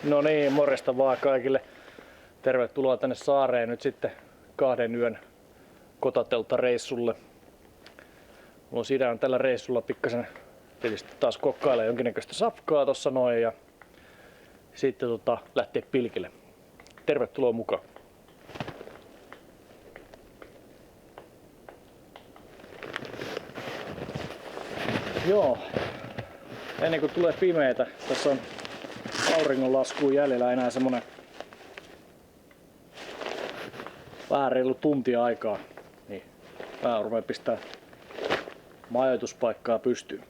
No niin, morjesta vaan kaikille. Tervetuloa tänne saareen nyt sitten 2 yön kotatelttareissulle. Mulla on Sidän tällä reissulla pikkasen tietysti taas kokkailee jonkinnäköistä safkaa tossa noin ja sitten lähtee pilkille. Tervetuloa mukaan. Joo, ennen kuin tulee pimeetä, tässä on auringonlaskuun jäljellä enää semmonen vähän reilu tunti aikaa, niin mä rupean pistää majoituspaikkaa pystyyn.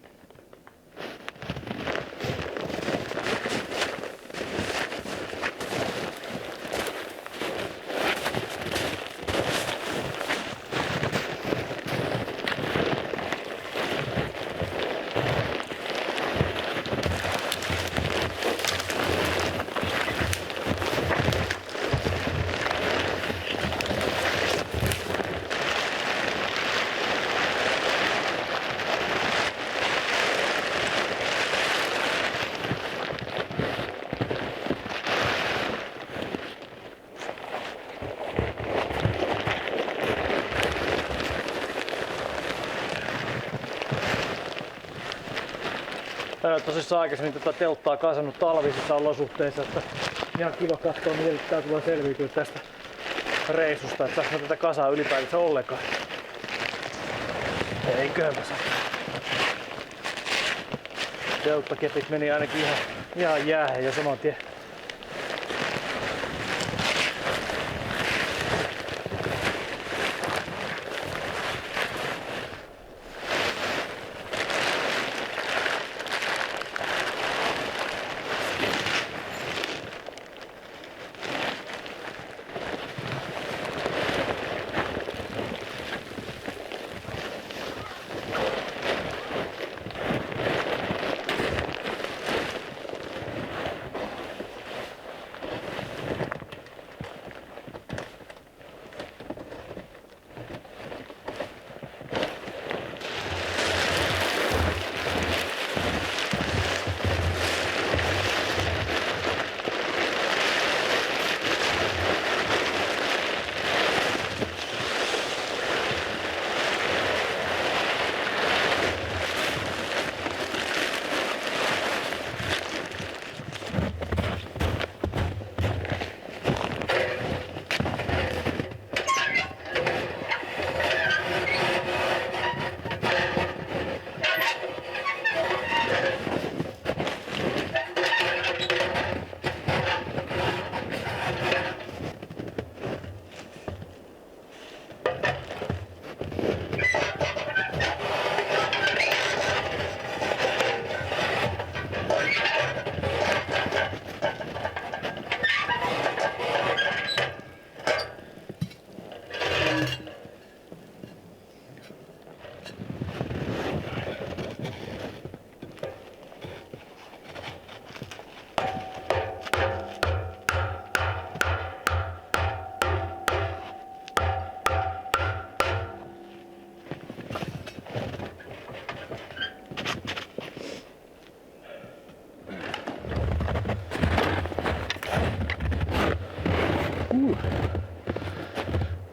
Tosissaan aikaisemmin tätä telttaa kasannut talvisissa olosuhteissa, että ihan kiva katsoa miten tää tulee selviytyä tästä reissusta, että saako tätä kasaa ylipäätänsä ollenkaan. Eiköhän mä saa. Telttakepit meni ainakin ihan jäähän jo saman tien.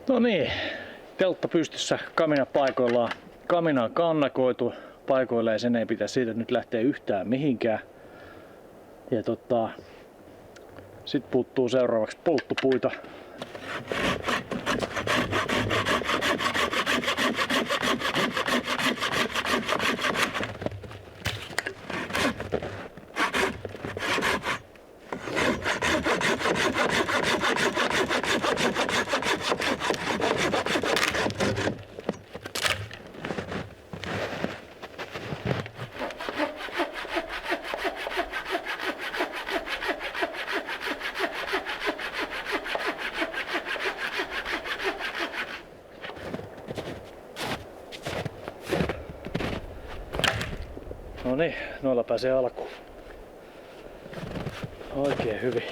No niin, teltta pystyssä, kamina paikoillaan. Kamina on kannakoitu paikoilleen, sen ei pitäisi siitä nyt lähteä yhtään mihinkään. Ja sit puuttuu seuraavaksi polttopuita. No niin, noilla pääsee alkuun. Oikein hyvin.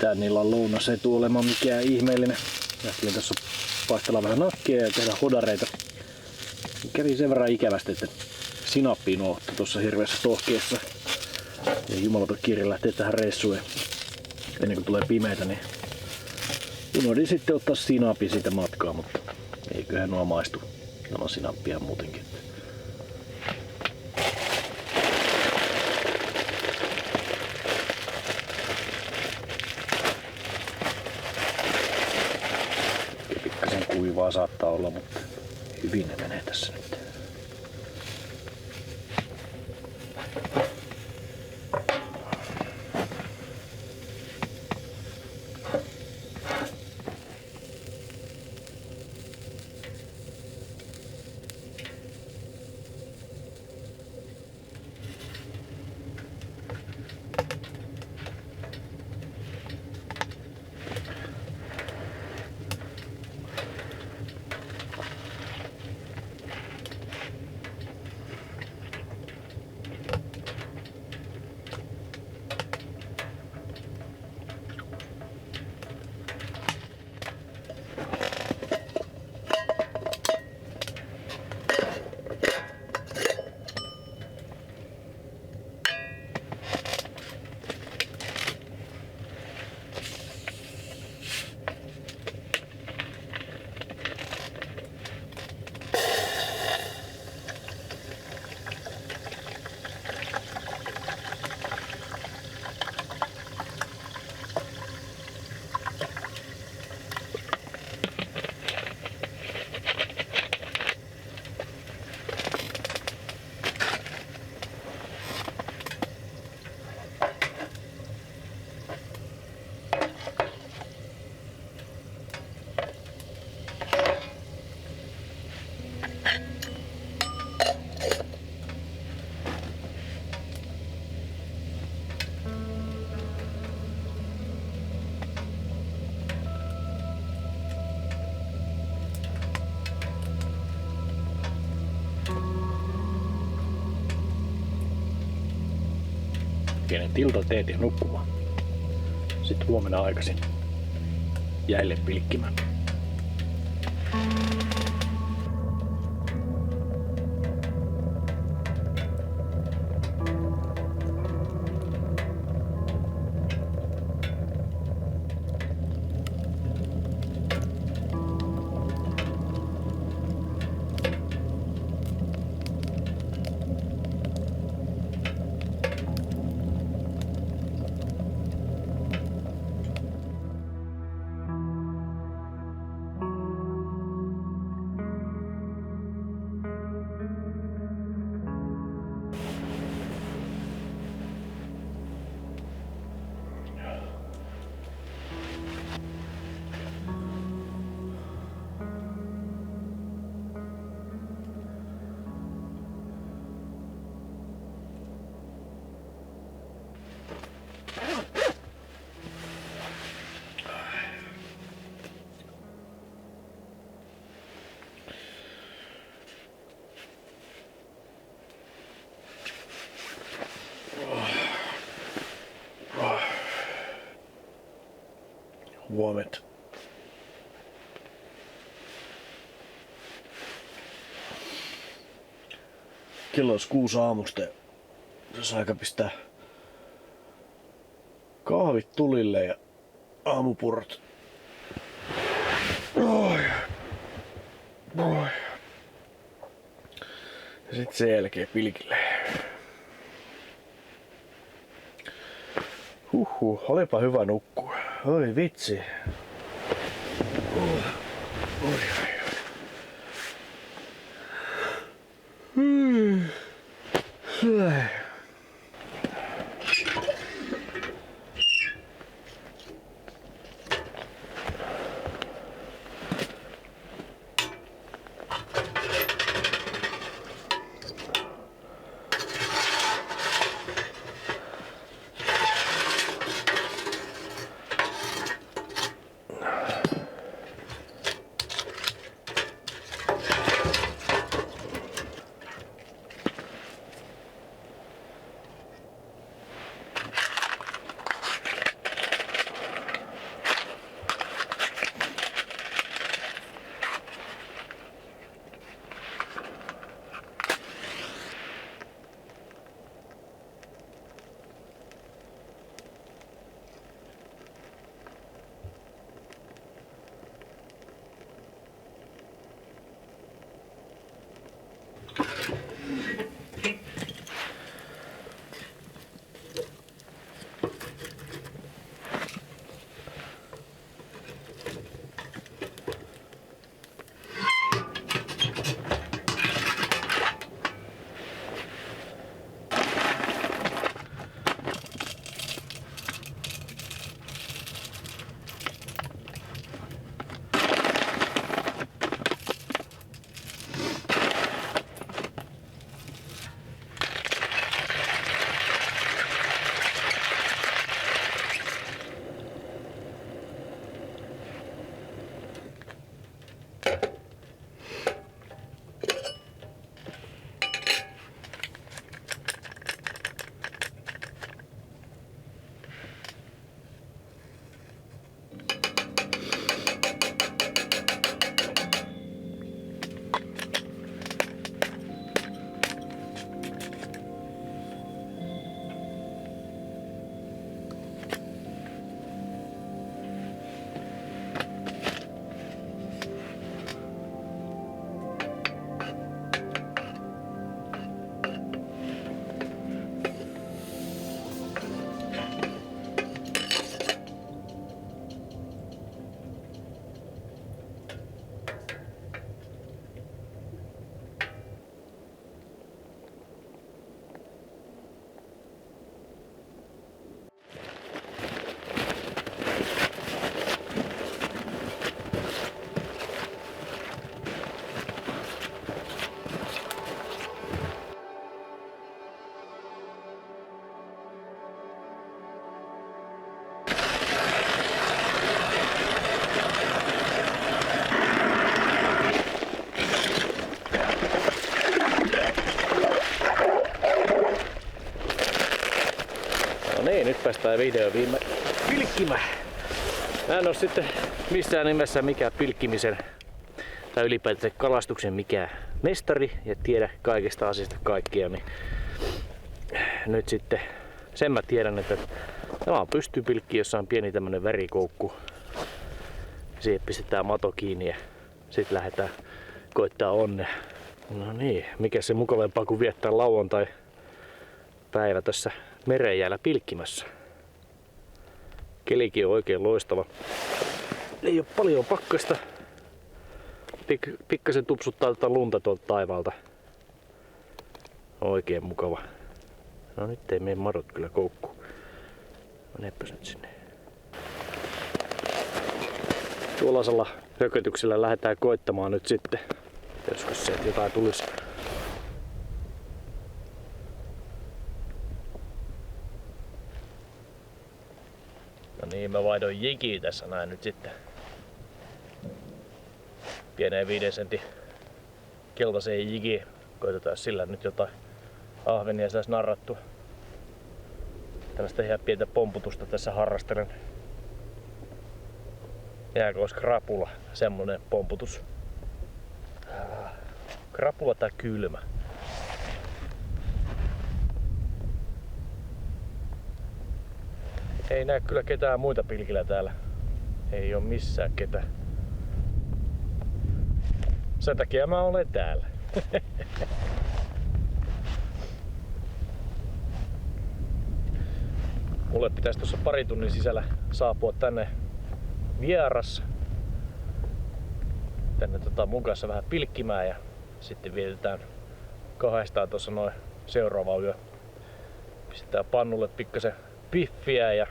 mitään niillä lounas ei tule olemaan mikään ihmeellinen. Lähtiin tässä paistella vähän nakkia ja tehdä hodareita. Kävi sen verran ikävästi, että sinappi unohtui tuossa hirveässä tohkeessa. Ja jumalauta kiire lähtee tähän reissuun. Ennen kuin tulee pimeitä, niin unohdin sitten ottaa sinappi siitä matkaa, mutta eiköhän nuo maistu ilman sinappia muutenkin. Pikkasen kuivaa saattaa olla, mutta hyvin ne menee tässä nyt. Pienen tiltateet ja nukkumaan. Sitten huomenna aikaisin jäille pilkkimään. Huomenta. Kello on 6 aamusta ja tässä aika pistää kahvit tulille ja aamupurot. Ja sit sen jälkeen pilkille. Olipa hyvä nukkua. Oi vitsi. päästään video viime pilkkimään. Mä en oo sitten missään nimessä mikään pilkkimisen tai ylipäätään kalastuksen mikään mestari ja tiedä kaikista asioista kaikkia, niin nyt sitten sen mä tiedän, että tämä on pystypilkki, jossa on pieni tämmönen värikoukku. Siihen pistetään mato kiinni ja sit lähdetään koittaa onnea. No niin, mikä se mukavampaa kuin viettää lauantai päivä tässä merenjäällä pilkkimässä. Kelikin on oikein loistava. Ei oo paljon pakkasta. Pikkasen tupsuttaa tätä lunta tuolta taivaalta. Oikein mukava. No nyt ei mene madot kyllä koukkuun. Menepäs nyt sinne. Tuollaisella hökötyksellä lähdetään koittamaan nyt sitten. Joskus se, että jotain tulisi. No niin, mä vaihdoin jikiä tässä näin nyt sitten. Pieneen 5 sentin keltaiseen jikiin. Koitetaan sillä nyt jotain ahvenia saisi narrattua. Tällaista ihan pientä pomputusta tässä harrastelen. Jääkös krapula, semmonen pomputus. Krapula tai kylmä. Ei näe kyllä ketään muita pilkillä täällä. Ei oo missään ketään. Sen takia mä olen täällä. Mulle pitäisi tuossa pari tunnin sisällä saapua tänne vieras. Tänne mun kanssa vähän pilkkimään ja sitten vietetään kahdestaan tuossa noin seuraava yö. Pistetään pannulle pikkasen piffiä ja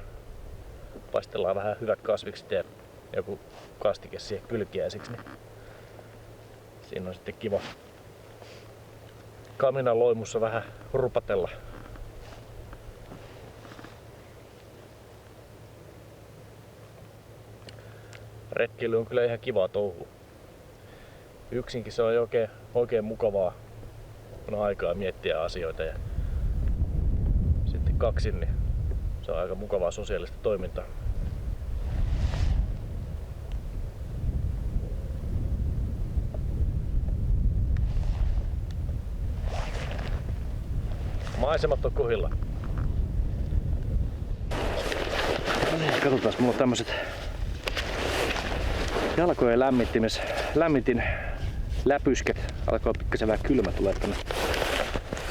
paistellaan vähän hyvät kasvikset ja joku kastike siihen kylkiäisiksi. Niin siinä on sitten kiva kaminan loimussa vähän rupatella. Retkeily on kyllä ihan kivaa touhua. Yksinkin se on oikein mukavaa. On aikaa miettiä asioita ja sitten kaksin niin se on aika mukavaa sosiaalista toimintaa. Maisemat on kohilla. No niin, katsotaan, mulla on tämmöset jalkojen lämmitin läpysket. Alkaa pikkasen vähän kylmä tulee tänne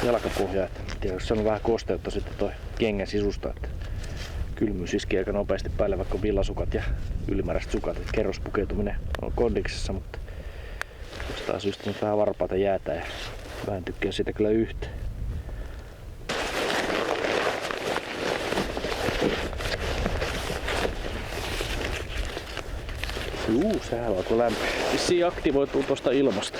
jalkapohjaan. Tiedä, jos se on vähän kosteutta sitten toi kengän sisusta. Että kylmyys iskee aika nopeasti päälle, vaikka villasukat ja ylimääräiset sukat. Kerrospukeutuminen on kondiksessa, mutta jostain syystä nyt vähän varpaata jäätä ja vähän tykkää siitä kyllä yhtä. Sehän alkoi lämpöä. Vissiin aktivoituu tuosta ilmasta.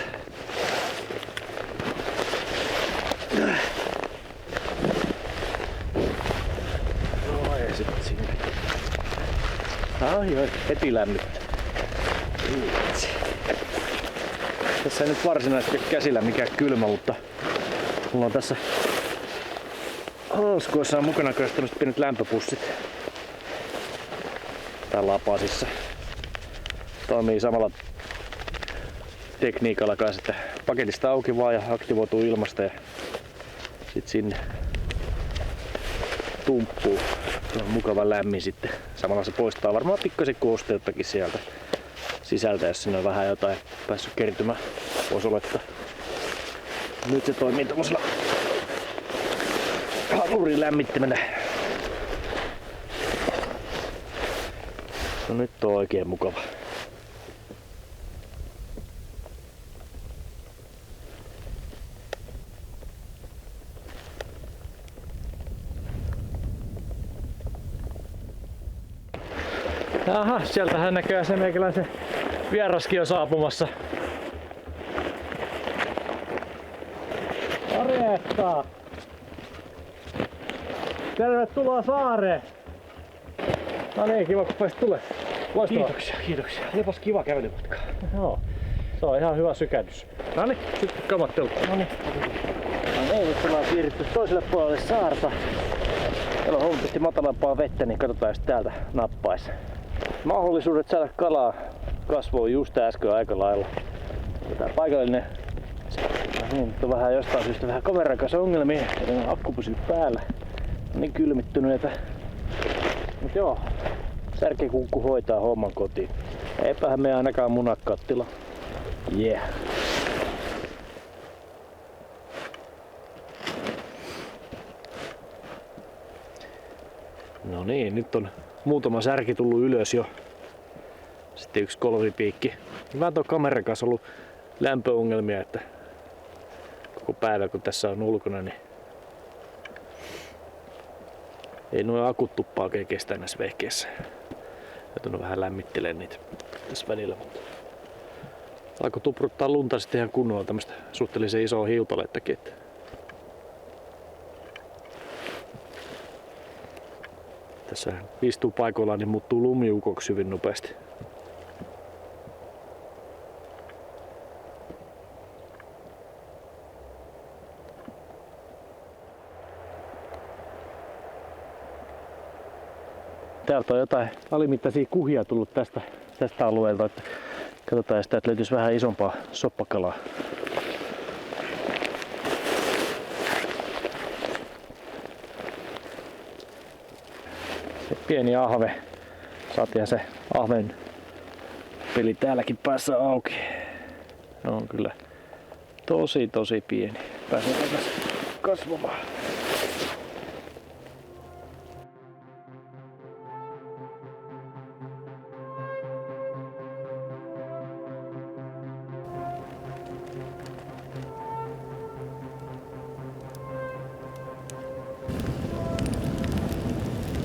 No ja sitten sinne. Ai heti lämmittää. Tässä ei nyt varsinaisesti käsillä mikään kylmä, mutta mulla on tässä halskoissa on mukana kyllä tämmöset pienet lämpöpussit. Tää lapasissa. Toimii samalla tekniikalla kanssa, että paketista auki vaan ja aktivoituu ilmasta ja sit sinne tumppuu. On mukava lämmin sitten. Samalla se poistaa varmaan pikkasen kosteuttakin sieltä sisältä, jos sinne on vähän jotain päässyt kertymään. Voisi olettaa. Nyt se toimii tommosella halurin lämmittimenä. No nyt on oikein mukava. Aha, sieltähän näköjään se meikäläisen vieraskin on saapumassa. Arjeetta! Tervetuloa saareen! No niin, kiva kun pääsit tulee. Loistavaa. Kiitoksia. Olipas kiva kävelymatka. Joo, se on ihan hyvä sykähdys. No niin, sitten kamat telttaan. No niin, nyt ollaan siirrytty toiselle puolelle saarta. Täällä on huomattavasti matalampaa vettä, niin katsotaan jos täältä nappaisi. Mahdollisuudet saada kalaa kasvoi just äsken aika lailla. Tää paikallinen niin, on vähän jostain syystä vähän kameran kanssa ongelmia. Akku pysyy päällä. Niin kylmittynyt, että... Mut joo, särkikuukku hoitaa homman kotiin. Eipähän me ainakaan munakattila. Yeah. No niin, nyt on muutama särki tullut ylös jo. Sitten yksi kolmipiikki. Vähän tuon kameran kanssa ollut lämpöongelmia, että koko päivä kun tässä on ulkona, niin ei nuo akut tuppaa oikein kestä näissä vehkeissä. Joutunut vähän lämmittelemään niitä tässä välillä. Alkoi tupruttaa lunta sitten ihan kunnolla tämmöstä suhteellisen isoa hiutalettakin. Tässä istuu paikoillaan, niin muuttuu lumiukoksi hyvin nopeasti. Täältä on jotain alimittaisia kuhia tullut tästä alueelta. Että katsotaan sitä, että löytyisi vähän isompaa soppakalaa. Se pieni ahve. Saatiin se ahven peli täälläkin päässä auki. Se on kyllä tosi pieni. Pääsee takaisin kasvamaan.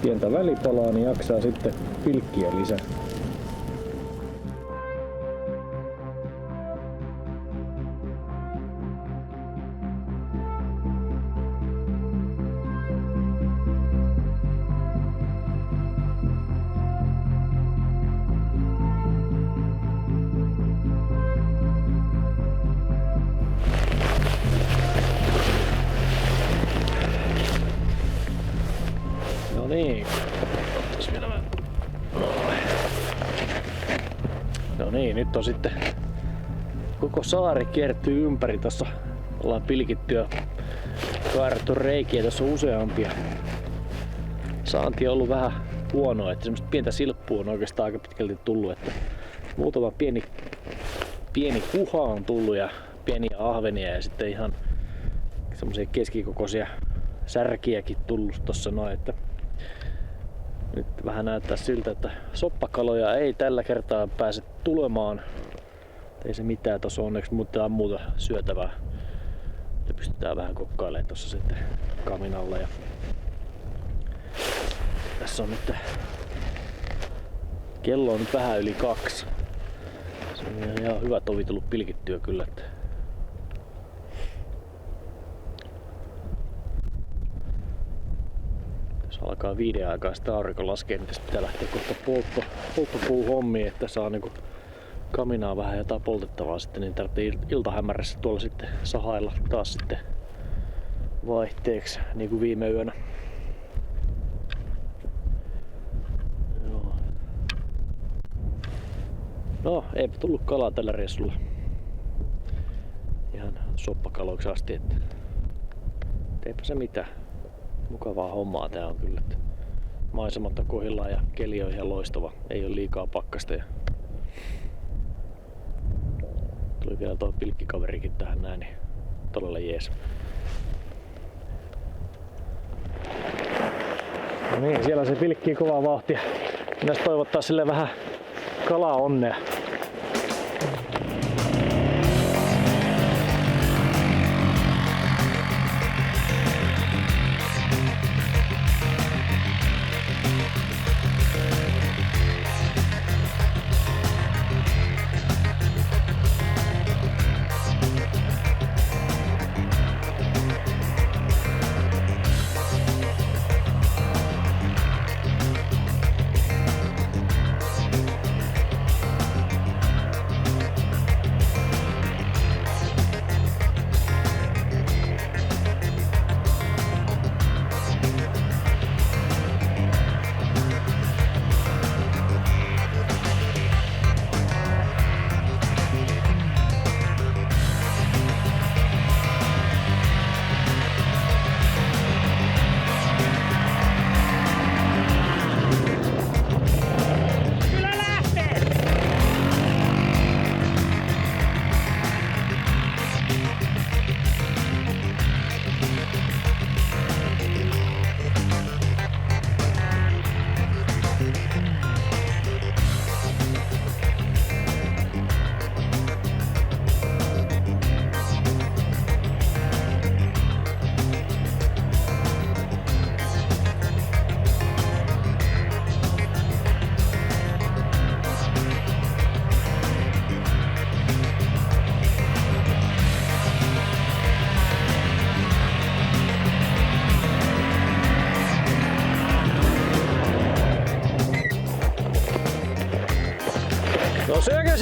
Pientä välipalaa, niin jaksaa sitten pilkkiä lisää. Niin, otas vielä vähän. No niin, nyt on sitten koko saari kiertyy ympäri. Tossa ollaan pilkitty ja kaarattu reikiä, tässä on useampia. Saanti on ollut vähän huonoa, että semmoista pientä silppua on oikeastaan aika pitkälti tullut, että muutama pieni kuha on tullut ja pieniä ahvenia ja sitten ihan semmoisia keskikokoisia särkiäkin tullut tossa noin, että nyt vähän näyttää siltä, että soppakaloja ei tällä kertaa pääse tulemaan. Ei se mitään, tossa on onneksi muuta syötävää. Ja pystytään vähän kokkailemaan tossa sitten kaminalla. Ja tässä on nyt kello on nyt vähän yli 2. Se on ihan hyvä tovi tullut pilkittyä kyllä. Että jos alkaa 5 aikaa sitä aurinko laskee, niin tässä pitää lähteä kohta polttopuuhommiin, että saa niinku kaminaa vähän jotain poltettavaa sitten, niin tarvitsee iltahämärässä tuolla sitten sahailla taas sitten vaihteeksi, niin kuin viime yönä. Joo. No, eipä tullut kalaa tällä reissulla. Ihan soppakaloiksi asti, että eipä se mitään. Mukavaa hommaa tää on kyllä. Maisemat on kohdillaan ja keli on ihan loistava. Ei ole liikaa pakkasta. Ja tuli vielä tuo pilkkikaverikin tähän näin, niin todella jees. No niin, siellä se pilkkii kovaa vauhtia. Pitäis toivottaa sille vähän kalaa onnea.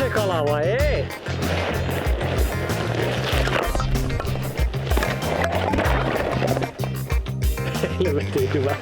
se kala vai ei? Helvetin hyvä.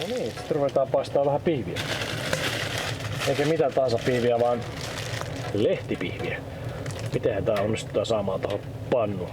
No niin, sitten ruvetaan paistaa vähän pihviä. Eikä mitä tahansa pihviä, vaan lehtipihviä. Mitenhän tää onnistutaan saamaan tuohon pannuun?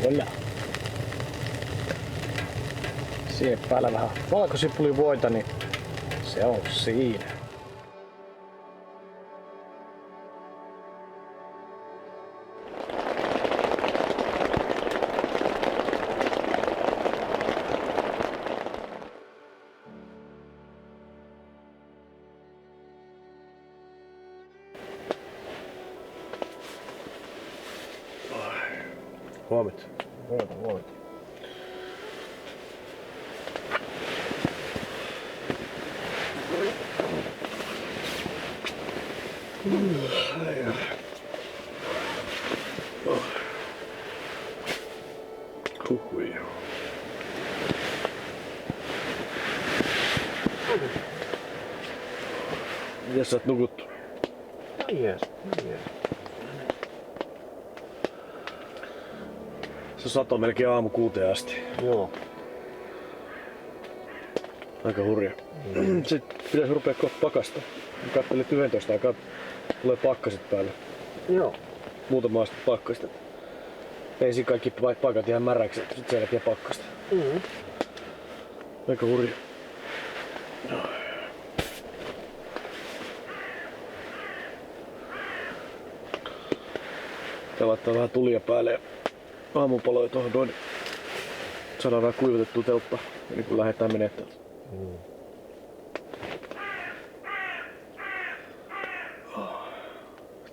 Kyllä. Siihen päällä vähän valkosipulivoita, niin se on siinä. Huomenta. Huomenta. Huhui. Mites sä oot nukuttu? Jees. Se satoi melkein aamu 6 asti. Joo. Aika hurja. Sitten pitäisi rupea kohta pakasta. Kattelit 11 aikaa tulee pakkaset päälle. Joo. Muutama astetta pakkasta. Ensin kaikki paikat ihan märäksi, sitten sen jälkeen pakkasta. Aika hurja. Tää laittaa vähän tulia päälle ja aamupaloja tuohon noin. Saadaan vähän kuivatettua teltta ennen kuin lähdetään menee täältä.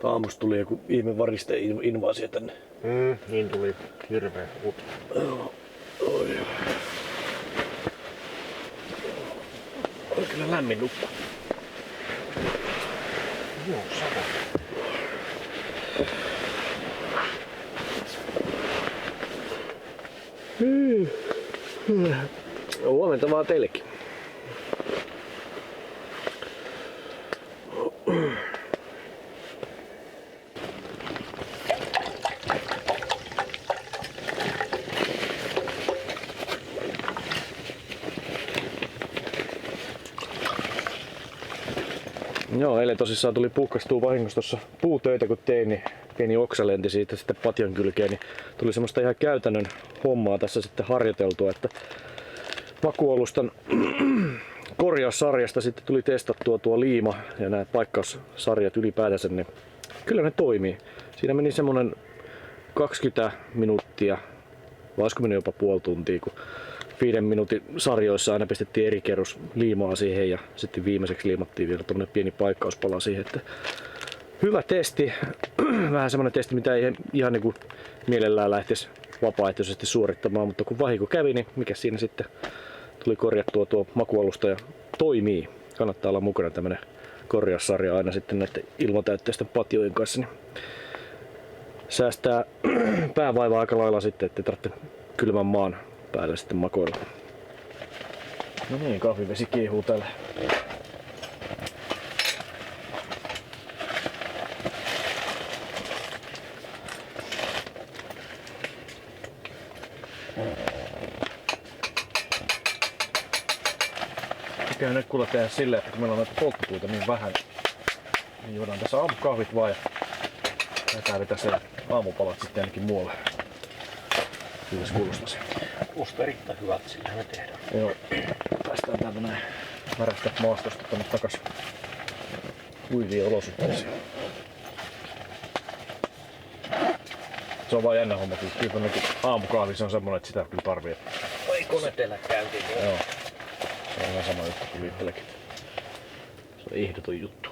Aamusta tuli joku ihme varisteen invaasio tänne. Niin tuli hirveä uttu. Oi. On kyllä lämmin nukka. Joo, sama. Huomenta vaan teillekin. Joo, eilen tosissaan tuli puhkastua vahingossa tuossa puutöitä kun tein, niin pieni oksa lenti siitä sitten patjan kylkeen, niin tuli semmoista ihan käytännön hommaa tässä sitten harjoiteltua, että makuualustan korjaussarjasta sitten tuli testattua tuo liima ja nämä paikkaussarjat ylipäätänsä, niin Kyllä ne toimii. Siinä meni semmonen 20 minuuttia, vai olisiko mennyt jopa puoli tuntia, kun 5 minuutin sarjoissa aina pistettiin eri kerros liimaa siihen ja sitten viimeiseksi liimattiin vielä tuonne pieni paikkauspala siihen. Että hyvä testi. Vähän semmonen testi, mitä ei ihan niinku mielellään lähtisi vapaaehtoisesti suorittamaan, mutta kun vahinko kävi, niin mikä siinä sitten tuli korjattua tuo makualusta ja toimii. Kannattaa olla mukana tämmönen korjaussarja aina sitten näiden ilmatäytteisten patjojen kanssa. Niin säästää päävaivaa aika lailla sitten, ettei tarvitse kylmän maan päälle sitten makoilla. No niin, kahvivesi kiehuu täällä. Mikä nyt kuule tehdä silleen, että kun meillä on näitä polttopuita niin vähän, niin juodaan tässä aamukahvit vaan ja lähdetään sen aamupalat sitten ainakin muualle. Kyllä se kuulostaa se. Kuulostaa erittäin hyvältä, sillä me tehdään. Joo. Päästään täältä näin märästä maastosta tonne takas kuiviin olosuhteisiin. Se on vaan jännä homma, kyllä aamukahvi se on semmonen, että sitä kyllä tarvii. Oi konetella käytiin. Joo. Se on ihan sama juttu kuin itselläkin. Se on ehdoton juttu.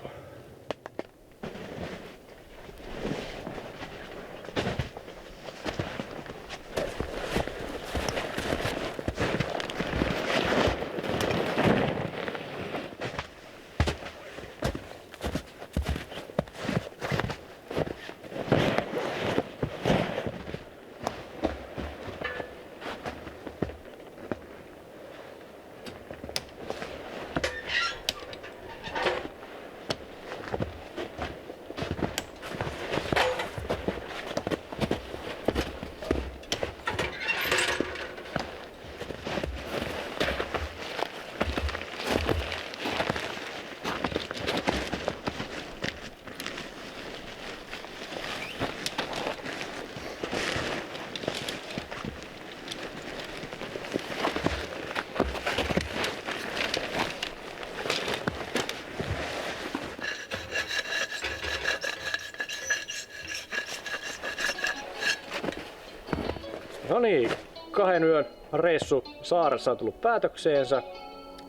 No niin, 2 yön reissu saaressa on tullut päätökseensä.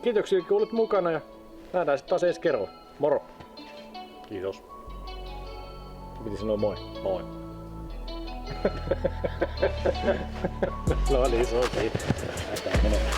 Kiitoksia kun olit mukana ja nähdään sitten taas ensi kerralla. Moro! Kiitos. Piti sanoa moi. Moi. No niin, se on siinä. Lähdetään menemään.